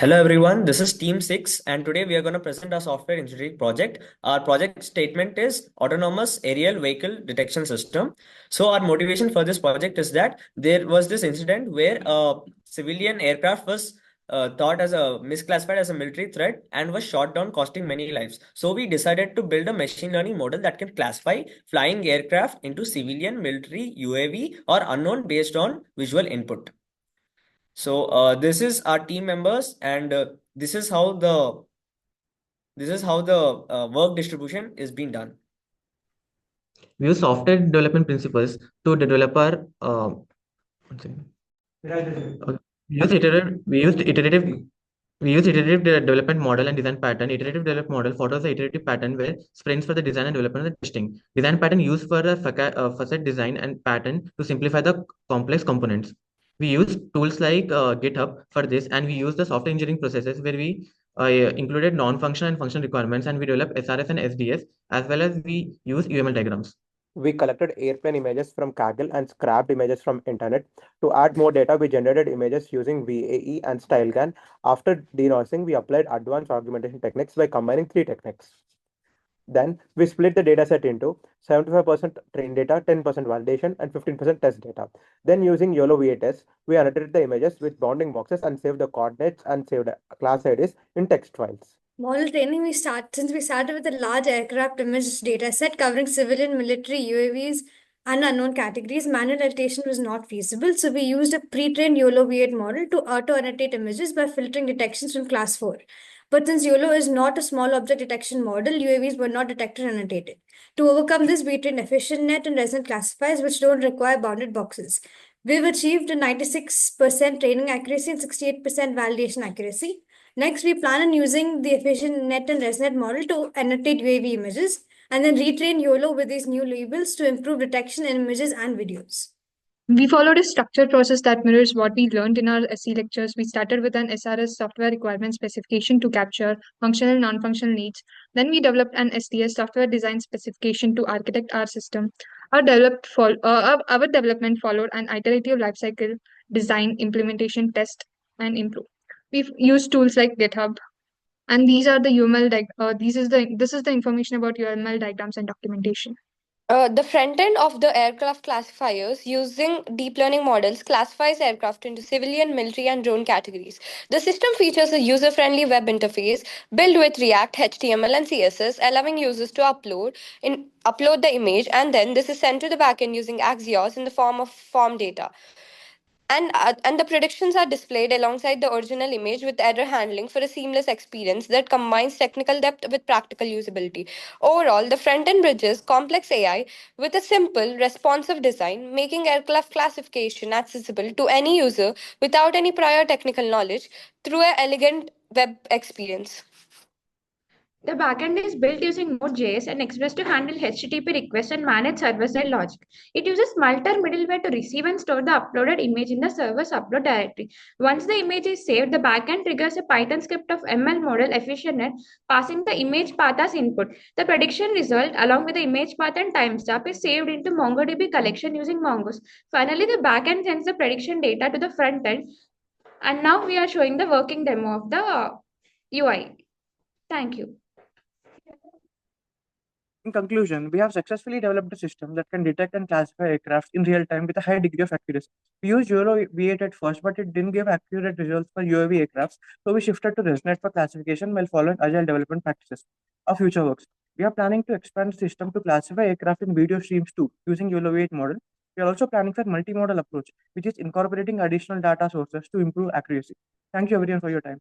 Hello everyone, this is Team 6 and today we are going to present our software engineering project. Our project statement is Autonomous Aerial Vehicle Detection System. So our motivation for this project is that there was this incident where a civilian aircraft was thought as a misclassified as a military threat and was shot down costing many lives. So we decided to build a machine learning model that can classify flying aircraft into civilian, military, UAV or unknown based on visual input. So this is our team members, and this is how the work distribution is being done. We use software development principles to develop our one second. Okay. We use iterative development model and design pattern. Iterative development model follows the iterative pattern where sprints for the design and development and testing. Design pattern used for the facet design and pattern to simplify the complex components. We use tools like GitHub for this, and we use the software engineering processes where we included non-functional and functional requirements, and we develop SRS and SDS, as well as we use UML diagrams. We collected airplane images from Kaggle and scrapped images from internet. To add more data, we generated images using VAE and StyleGAN. After denoising, we applied advanced augmentation techniques by combining three techniques. Then we split the dataset into 75% trained data, 10% validation, and 15% test data. Then using YOLO VA test, we annotated the images with bounding boxes and saved the coordinates and saved class IDs in text files. Model training since we started with a large aircraft image data set covering civilian, military, UAVs, and unknown categories, manual annotation was not feasible. So we used a pre-trained YOLO V8 model to auto-annotate images by filtering detections from class 4. But since YOLO is not a small object detection model, UAVs were not detected and annotated. To overcome this, we trained efficient net and resonant classifiers, which don't require bounded boxes. We've achieved a 96% training accuracy and 68% validation accuracy. Next, we plan on using the efficient net and ResNet model to annotate UAV images and then retrain YOLO with these new labels to improve detection in images and videos. We followed a structured process that mirrors what we learned in our SE lectures. We started with an SRS software requirement specification to capture functional and non-functional needs. Then we developed an SDS software design specification to architect our system. Our development followed an iterative lifecycle: design, implementation, test, and improve. We've used tools like GitHub, and these are the UML. This is the information about UML diagrams and documentation. The front end of the aircraft classifiers using deep learning models classifies aircraft into civilian, military, and drone categories. The system features a user friendly web interface built with React, HTML, and CSS, allowing users to upload the image, and then this is sent to the backend using Axios in the form of form data. And the predictions are displayed alongside the original image with error handling for a seamless experience that combines technical depth with practical usability. Overall, the front end bridges complex AI with a simple, responsive design, making aircraft classification accessible to any user without any prior technical knowledge through an elegant web experience. The backend is built using Node.js and Express to handle HTTP requests and manage server-side logic. It uses Multer middleware to receive and store the uploaded image in the server's upload directory. Once the image is saved, the backend triggers a Python script of ML model EfficientNet, passing the image path as input. The prediction result, along with the image path and timestamp, is saved into MongoDB collection using Mongoose. Finally, the backend sends the prediction data to the front end. And now we are showing the working demo of the UI. Thank you. In conclusion, we have successfully developed a system that can detect and classify aircraft in real time with a high degree of accuracy. We used YOLO V8 at first, but it didn't give accurate results for UAV aircraft, so we shifted to ResNet for classification while following agile development practices. Our future works. We are planning to expand the system to classify aircraft in video streams too, using YOLO V8 model. We are also planning for multimodal approach, which is incorporating additional data sources to improve accuracy. Thank you everyone for your time.